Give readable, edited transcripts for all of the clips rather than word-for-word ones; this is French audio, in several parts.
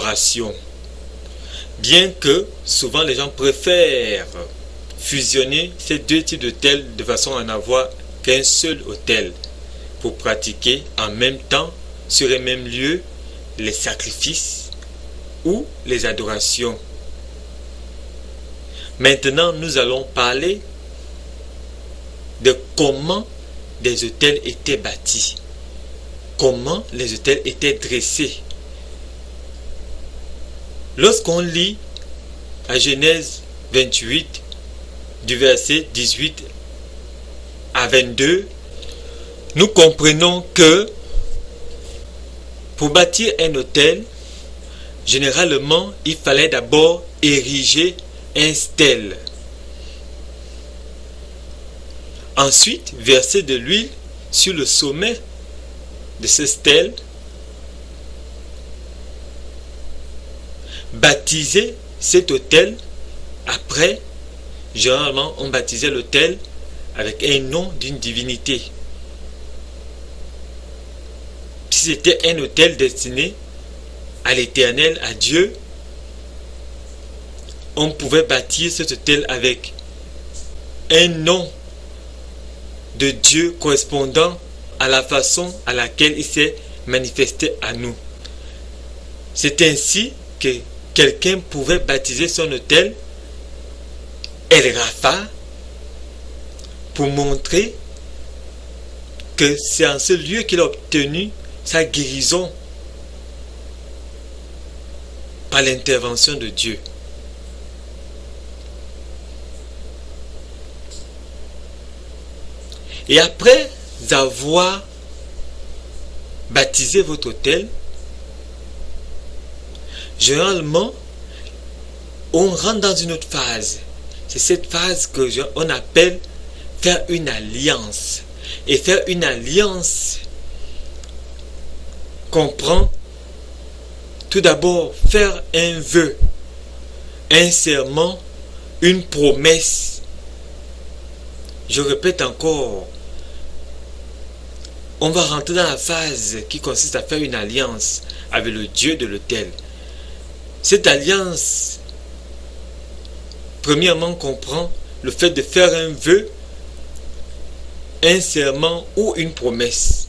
adoration. Bien que souvent les gens préfèrent fusionner ces deux types d'autels de façon à n'avoir qu'un seul autel pour pratiquer en même temps sur un même lieu les sacrifices ou les adorations. Maintenant, nous allons parler de comment des autels étaient bâtis, comment les autels étaient dressés. Lorsqu'on lit à Genèse 28, du verset 18 à 22, nous comprenons que pour bâtir un autel, généralement, il fallait d'abord ériger un stèle. Ensuite, verser de l'huile sur le sommet de ce stèle, baptiser cet autel. Après, généralement, on baptisait l'autel avec un nom d'une divinité. Si c'était un autel destiné à l'Éternel, à Dieu, on pouvait bâtir cet autel avec un nom de Dieu correspondant à la façon à laquelle il s'est manifesté à nous. C'est ainsi que quelqu'un pouvait baptiser son autel El Rapha pour montrer que c'est en ce lieu qu'il a obtenu sa guérison par l'intervention de Dieu. Et après avoir baptisé votre autel, généralement, on rentre dans une autre phase. C'est cette phase que on appelle faire une alliance. Et faire une alliance comprend tout d'abord faire un vœu, un serment, une promesse. Je répète encore, on va rentrer dans la phase qui consiste à faire une alliance avec le Dieu de l'autel. Cette alliance, premièrement, comprend le fait de faire un vœu, un serment ou une promesse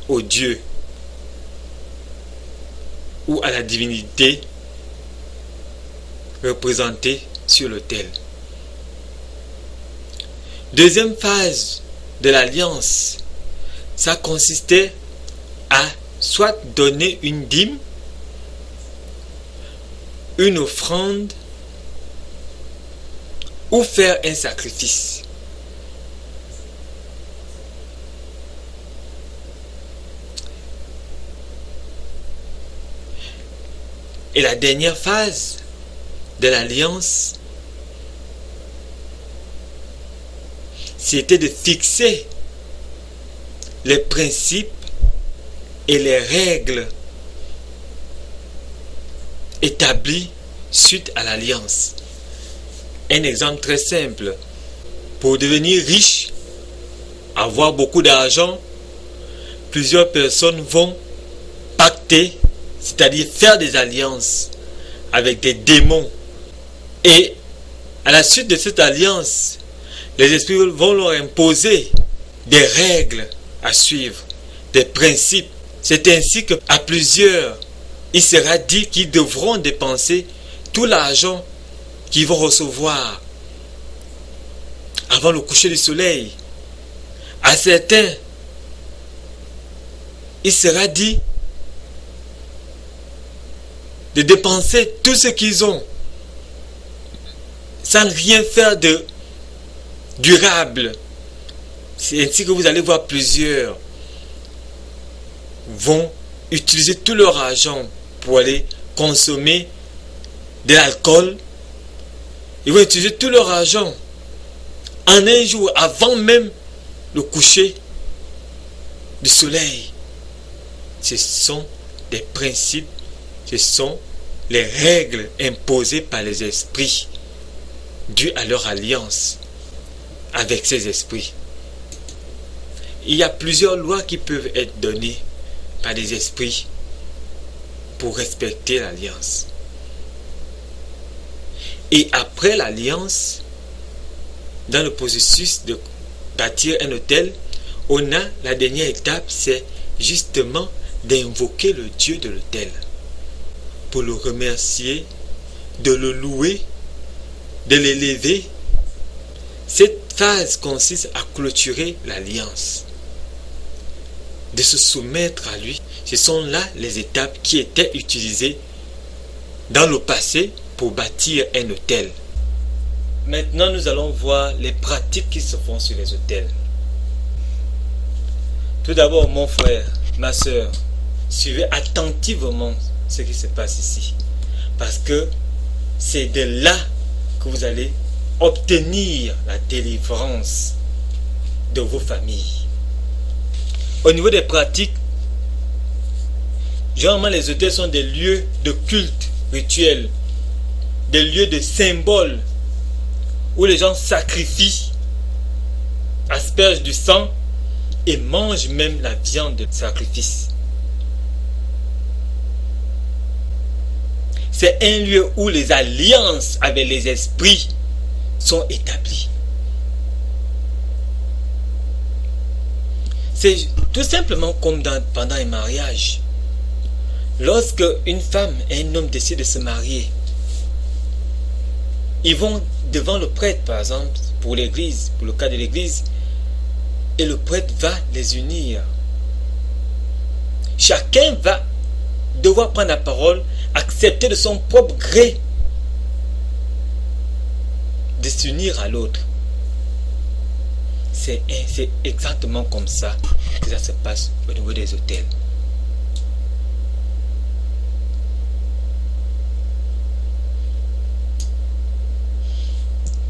au Dieu ou à la divinité représentée sur l'autel. Deuxième phase de l'alliance, ça consistait à soit donner une dîme, une offrande ou faire un sacrifice. Et la dernière phase de l'alliance, c'était de fixer les principes et les règles établis suite à l'alliance. Un exemple très simple. Pour devenir riche, avoir beaucoup d'argent, plusieurs personnes vont pacter, c'est-à-dire faire des alliances avec des démons. Et à la suite de cette alliance, les esprits vont leur imposer des règles à suivre, des principes. C'est ainsi qu'à plusieurs, il sera dit qu'ils devront dépenser tout l'argent qu'ils vont recevoir avant le coucher du soleil. À certains, il sera dit de dépenser tout ce qu'ils ont sans rien faire de durable. C'est ainsi que vous allez voir plusieurs vont utiliser tout leur argent pour aller consommer de l'alcool. Ils vont utiliser tout leur argent en un jour avant même le coucher du soleil. Ce sont des principes, ce sont les règles imposées par les esprits dues à leur alliance avec ces esprits. Il y a plusieurs lois qui peuvent être données par des esprits pour respecter l'alliance. Et après l'alliance, dans le processus de bâtir un autel, on a la dernière étape, c'est justement d'invoquer le Dieu de l'autel pour le remercier, de le louer, de l'élever. Cette phase consiste à clôturer l'alliance, de se soumettre à lui. Ce sont là les étapes qui étaient utilisées dans le passé pour bâtir un autel. Maintenant, nous allons voir les pratiques qui se font sur les autels. Tout d'abord, mon frère, ma soeur, suivez attentivement ce qui se passe ici. Parce que c'est de là que vous allez obtenir la délivrance de vos familles. Au niveau des pratiques, généralement les autels sont des lieux de culte rituel, des lieux de symboles où les gens sacrifient, aspergent du sang et mangent même la viande de sacrifice. C'est un lieu où les alliances avec les esprits sont établies. C'est tout simplement comme pendant un mariage. Lorsque une femme et un homme décident de se marier, ils vont devant le prêtre, par exemple, pour l'église, pour le cas de l'église, et le prêtre va les unir. Chacun va devoir prendre la parole, accepter de son propre gré de s'unir à l'autre. C'est exactement comme ça que ça se passe au niveau des autels.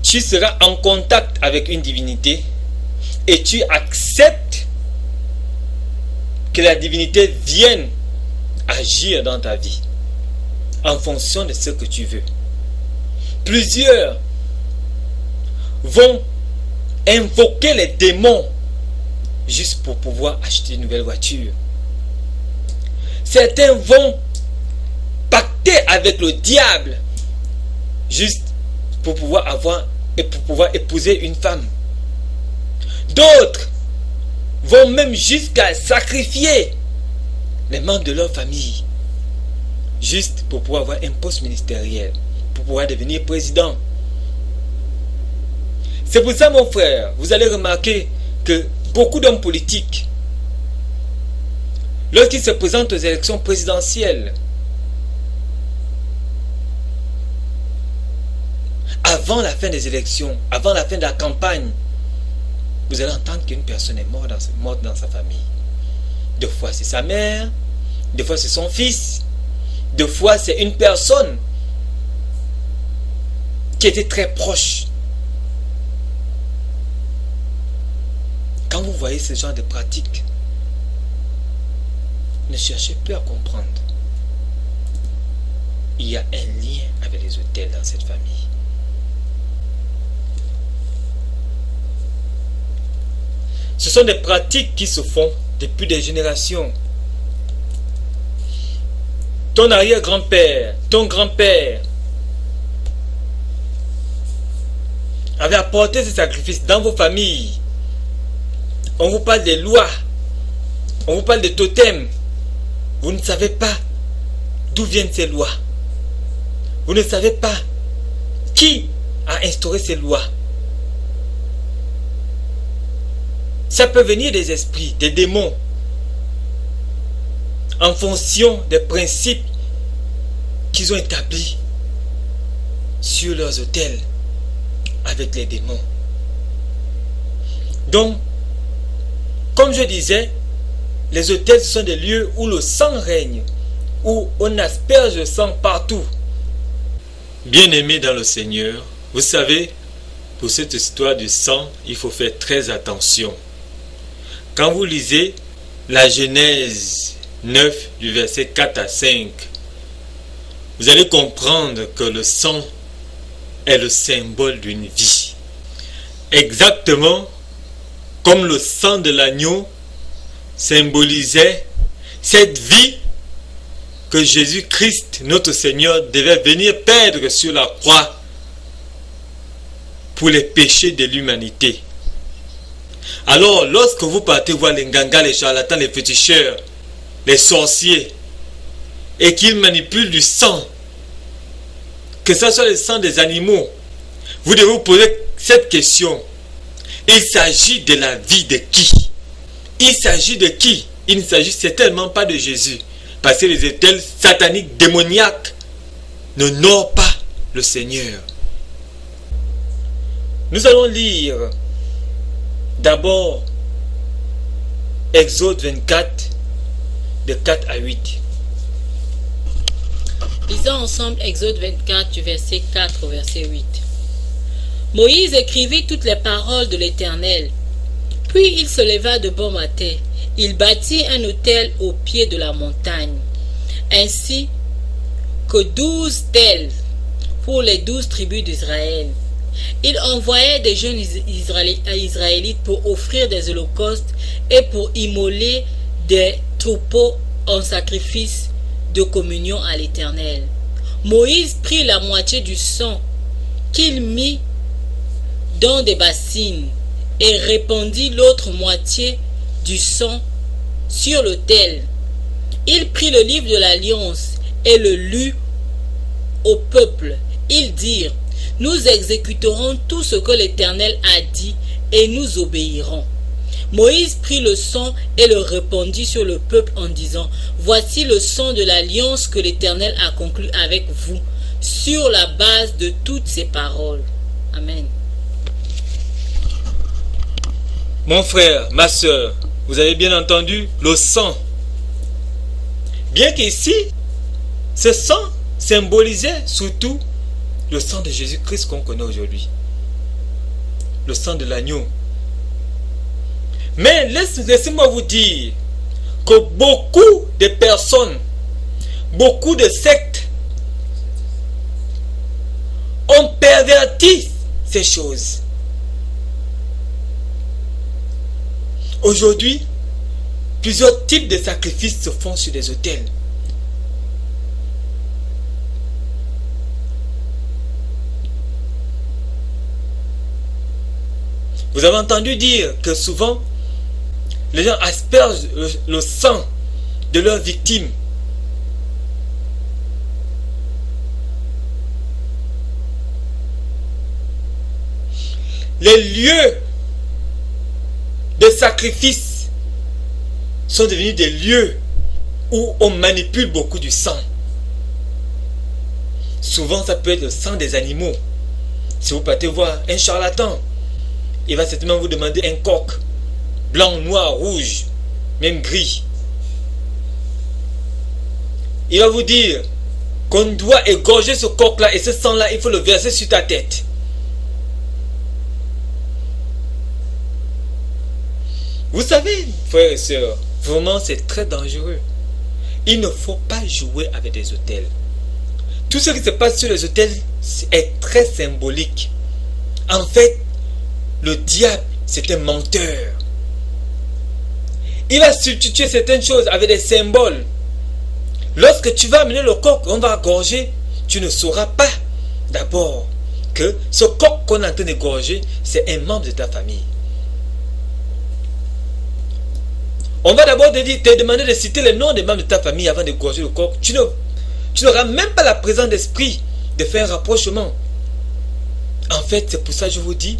Tu seras en contact avec une divinité et tu acceptes que la divinité vienne agir dans ta vie en fonction de ce que tu veux. Plusieurs vont invoquer les démons juste pour pouvoir acheter une nouvelle voiture. Certains vont pacter avec le diable juste pour pouvoir avoir et pour pouvoir épouser une femme. D'autres vont même jusqu'à sacrifier les membres de leur famille juste pour pouvoir avoir un poste ministériel, pour pouvoir devenir président. C'est pour ça, mon frère, vous allez remarquer que beaucoup d'hommes politiques, lorsqu'ils se présentent aux élections présidentielles, avant la fin des élections, avant la fin de la campagne, vous allez entendre qu'une personne est morte dans sa famille. Deux fois c'est sa mère, deux fois c'est son fils, deux fois c'est une personne qui était très proche. Quand vous voyez ce genre de pratiques, ne cherchez plus à comprendre. Il y a un lien avec les autels dans cette famille. Ce sont des pratiques qui se font depuis des générations. Ton arrière-grand-père, ton grand-père avait apporté ce sacrifice dans vos familles. On vous parle des lois, on vous parle des totems. Vous ne savez pas d'où viennent ces lois. Vous ne savez pas qui a instauré ces lois. Ça peut venir des esprits, des démons, en fonction des principes qu'ils ont établis sur leurs autels avec les démons. Donc, comme je disais, les autels sont des lieux où le sang règne, où on asperge le sang partout. Bien-aimés dans le Seigneur, vous savez, pour cette histoire du sang, il faut faire très attention. Quand vous lisez la Genèse 9 du verset 4 à 5, vous allez comprendre que le sang est le symbole d'une vie. Exactement comme le sang de l'agneau symbolisait cette vie que Jésus-Christ, notre Seigneur, devait venir perdre sur la croix pour les péchés de l'humanité. Alors, lorsque vous partez voir les ngangas, les charlatans, les féticheurs, les sorciers, et qu'ils manipulent du sang, que ce soit le sang des animaux, vous devez vous poser cette question. Il s'agit de la vie de qui? Il s'agit de qui? Il ne s'agit certainement pas de Jésus. Parce que les hôtels sataniques, démoniaques, n'honorent pas le Seigneur. Nous allons lire d'abord Exode 24, de 4 à 8. Lisons ensemble Exode 24 du verset 4 au verset 8. Moïse écrivit toutes les paroles de l'Éternel. Puis il se leva de bon matin. Il bâtit un autel au pied de la montagne, ainsi que 12 stèles pour les 12 tribus d'Israël. Il envoyait des jeunes Israélites pour offrir des holocaustes et pour immoler des troupeaux en sacrifice de communion à l'Éternel. Moïse prit la moitié du sang qu'il mit dans des bassines et répandit l'autre moitié du sang sur l'autel. Il prit le livre de l'Alliance et le lut au peuple. Ils dirent: nous exécuterons tout ce que l'Éternel a dit et nous obéirons. Moïse prit le sang et le répandit sur le peuple en disant: voici le sang de l'alliance que l'Éternel a conclue avec vous sur la base de toutes ces paroles. Amen. Mon frère, ma soeur, vous avez bien entendu le sang. Bien qu'ici, ce sang symbolisait surtout le sang de Jésus-Christ qu'on connaît aujourd'hui. Le sang de l'agneau. Mais laissez-moi vous dire que beaucoup de personnes, beaucoup de sectes ont perverti ces choses. Aujourd'hui, plusieurs types de sacrifices se font sur des autels. Vous avez entendu dire que souvent, les gens aspergent le sang de leurs victimes. Les lieux de sacrifice sont devenus des lieux où on manipule beaucoup du sang. Souvent, ça peut être le sang des animaux. Si vous partez voir un charlatan, il va certainement vous demander un coq, blanc, noir, rouge, même gris. Il va vous dire qu'on doit égorger ce coq-là et ce sang-là, il faut le verser sur ta tête. Vous savez, frères et sœurs, vraiment c'est très dangereux. Il ne faut pas jouer avec des autels. Tout ce qui se passe sur les autels est très symbolique. En fait, le diable, c'est un menteur. Il va substituer certaines choses avec des symboles. Lorsque tu vas amener le coq, on va égorger, tu ne sauras pas d'abord que ce coq qu'on est en train d'égorger, c'est un membre de ta famille. On va d'abord te demander de citer les noms des membres de ta famille avant d'égorger le coq. Tu n'auras même pas la présence d'esprit de faire un rapprochement. En fait, c'est pour ça que je vous dis,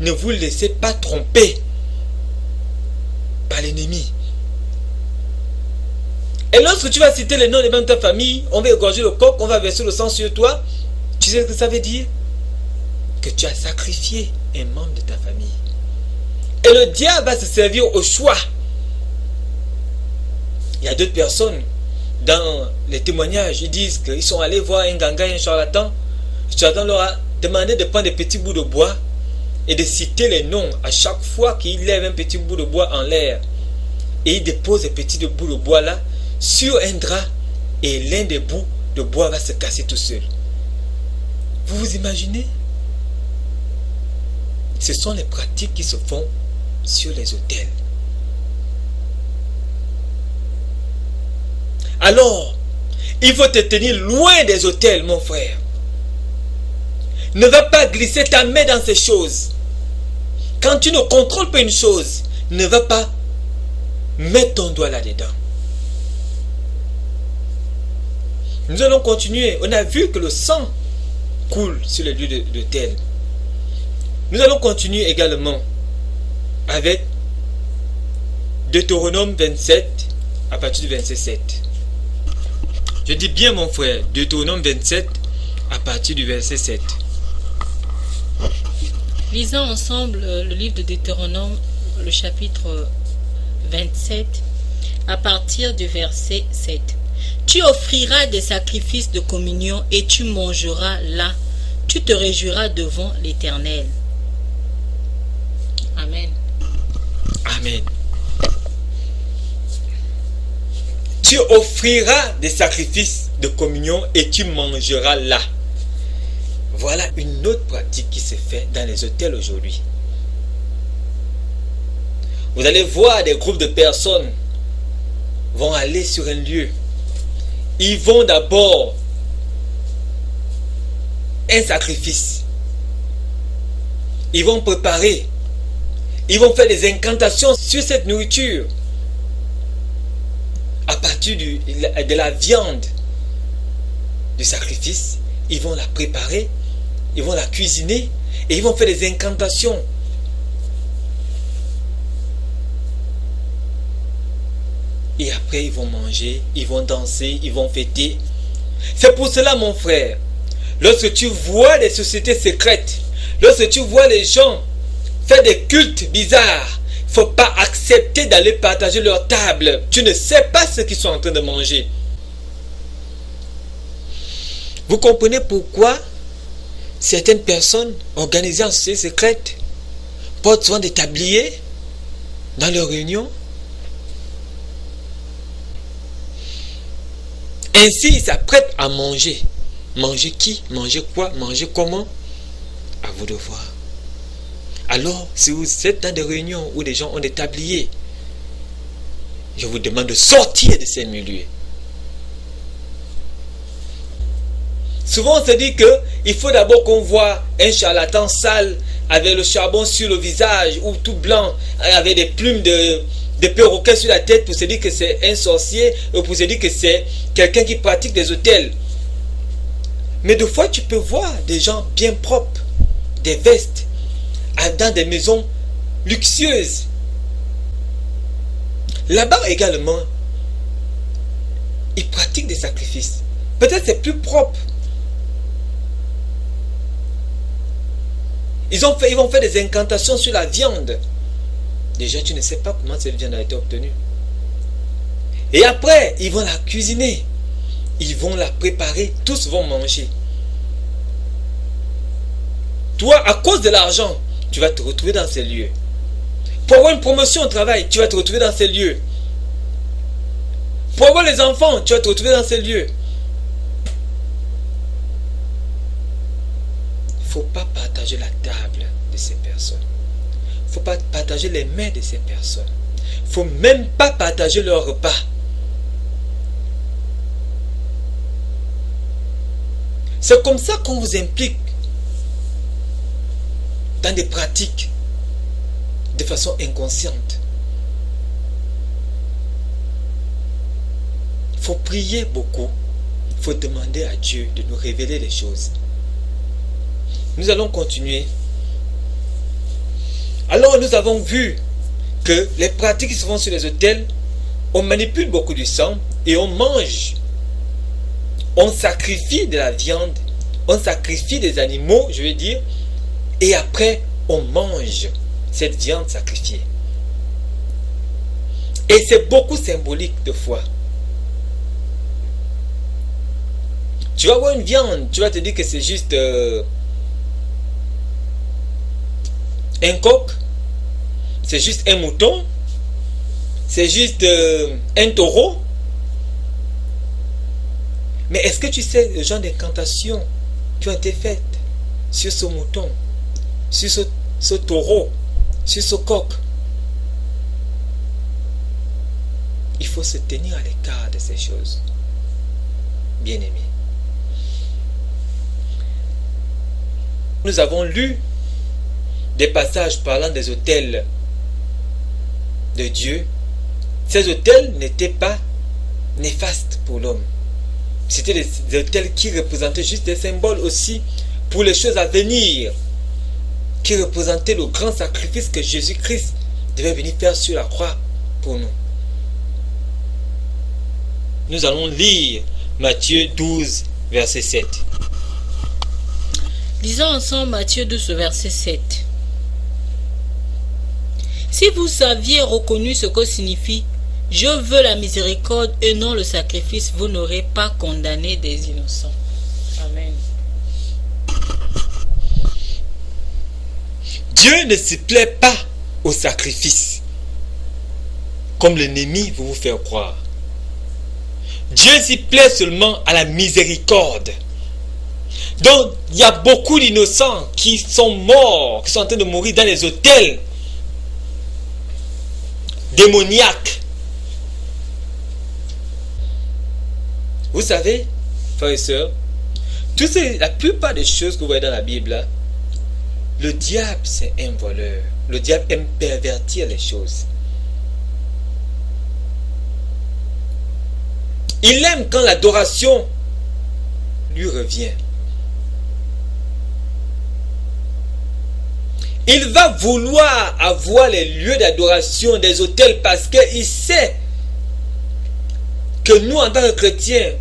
ne vous laissez pas tromper par l'ennemi. Et lorsque tu vas citer les noms des membres de ta famille, on va égorger le coq, on va verser le sang sur toi. Tu sais ce que ça veut dire? Que tu as sacrifié un membre de ta famille. Et le diable va se servir au choix. Il y a d'autres personnes, dans les témoignages, ils disent qu'ils sont allés voir un ganga et un charlatan. Le charlatan leur a demandé de prendre des petits bouts de bois et de citer les noms à chaque fois qu'il lève un petit bout de bois en l'air. Et il dépose ces petits bouts de bois là sur un drap et l'un des bouts de bois va se casser tout seul. Vous vous imaginez? Ce sont les pratiques qui se font sur les autels. Alors, Il faut te tenir loin des autels, mon frère. Ne va pas glisser ta main dans ces choses. Quand tu ne contrôles pas une chose, ne va pas mettre ton doigt là-dedans. Nous allons continuer. On a vu que le sang coule sur les lieux d'autel. Nous allons continuer également avec Deutéronome 27 à partir du verset 7. Je dis bien mon frère, Deutéronome 27 à partir du verset 7. Lisons ensemble le livre de Deutéronome, le chapitre 27, à partir du verset 7. Tu offriras des sacrifices de communion et tu mangeras là. Tu te réjouiras devant l'Éternel. Amen. Amen. Tu offriras des sacrifices de communion et tu mangeras là. Voilà une autre pratique qui se fait dans les hôtels aujourd'hui. Vous allez voir des groupes de personnes vont aller sur un lieu. Ils vont d'abord un sacrifice. Ils vont préparer. Ils vont faire des incantations sur cette nourriture. À partir de la viande du sacrifice, ils vont la préparer, ils vont la cuisiner et ils vont faire des incantations. Et après, ils vont manger, ils vont danser, ils vont fêter. C'est pour cela, mon frère, lorsque tu vois les sociétés secrètes, lorsque tu vois les gens faire des cultes bizarres, il ne faut pas accepter d'aller partager leur table. Tu ne sais pas ce qu'ils sont en train de manger. Vous comprenez pourquoi certaines personnes organisées en société secrète portent souvent des tabliers dans leurs réunions? Ainsi, ils s'apprêtent à manger. Manger qui? Manger quoi? Manger comment? À vous de voir. Alors, si vous êtes dans des réunions où les gens ont des tabliers, je vous demande de sortir de ces milieux. Souvent, on se dit qu'il faut d'abord qu'on voit un charlatan sale avec le charbon sur le visage ou tout blanc, avec des plumes de perroquet sur la tête pour se dire que c'est un sorcier ou pour se dire que c'est quelqu'un qui pratique des autels. Mais des fois, tu peux voir des gens bien propres, des vestes, dans des maisons luxueuses. Là-bas également, ils pratiquent des sacrifices. Peut-être c'est plus propre. Ils vont faire des incantations sur la viande. Déjà, tu ne sais pas comment cette viande a été obtenue. Et après, ils vont la cuisiner. Ils vont la préparer. Tous vont manger. Toi, à cause de l'argent, tu vas te retrouver dans ces lieux. Pour avoir une promotion au travail, tu vas te retrouver dans ces lieux. Pour avoir les enfants, tu vas te retrouver dans ces lieux. Il ne faut pas partager la table de ces personnes. Il ne faut pas partager les mains de ces personnes. Il ne faut même pas partager leur repas. C'est comme ça qu'on vous implique dans des pratiques de façon inconsciente. Il faut prier beaucoup. Il faut demander à Dieu de nous révéler les choses. Nous allons continuer. Alors nous avons vu que les pratiques qui se font sur les autels, on manipule beaucoup du sang et on mange. On sacrifie de la viande, on sacrifie des animaux, je veux dire, et après on mange cette viande sacrifiée. Et c'est beaucoup symbolique de foi. Tu vas voir une viande, tu vas te dire que c'est juste un coq, c'est juste un mouton, c'est juste un taureau. Mais est-ce que tu sais le genre d'incantations qui ont été faites sur ce mouton, sur ce taureau, sur ce coq? Il faut se tenir à l'écart de ces choses. bien-aimés. Nous avons lu des passages parlant des autels de Dieu. Ces autels n'étaient pas néfastes pour l'homme. C'était des autels qui représentaient juste des symboles aussi pour les choses à venir, qui représentaient le grand sacrifice que Jésus-Christ devait venir faire sur la croix pour nous. Nous allons lire Matthieu 12, verset 7. Lisons ensemble Matthieu 12, verset 7. Si vous aviez reconnu ce que signifie « Je veux la miséricorde et non le sacrifice », vous n'aurez pas condamné des innocents. Amen. Dieu ne se plaît pas au sacrifice, comme l'ennemi veut vous faire croire. Dieu s'y plaît seulement à la miséricorde. Donc, il y a beaucoup d'innocents qui sont morts, qui sont en train de mourir dans les hôtels démoniaques. Vous savez, frères et sœurs, la plupart des choses que vous voyez dans la Bible, là, le diable, c'est un voleur. Le diable aime pervertir les choses. Il aime quand l'adoration lui revient. Il va vouloir avoir les lieux d'adoration des autels parce qu'il sait que nous, en tant que chrétiens,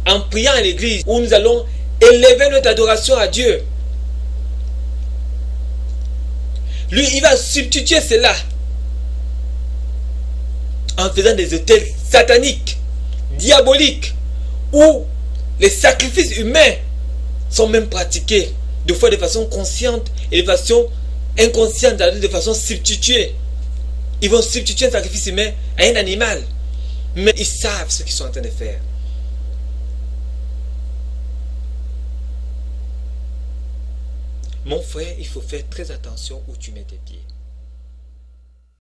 en priant à l'église, où nous allons élever notre adoration à Dieu, lui, il va substituer cela en faisant des autels sataniques, diaboliques, où les sacrifices humains sont même pratiqués, des fois de façon consciente et de façon inconsciente, de façon substituée. Ils vont substituer un sacrifice humain à un animal, mais ils savent ce qu'ils sont en train de faire. Mon frère, il faut faire très attention où tu mets tes pieds.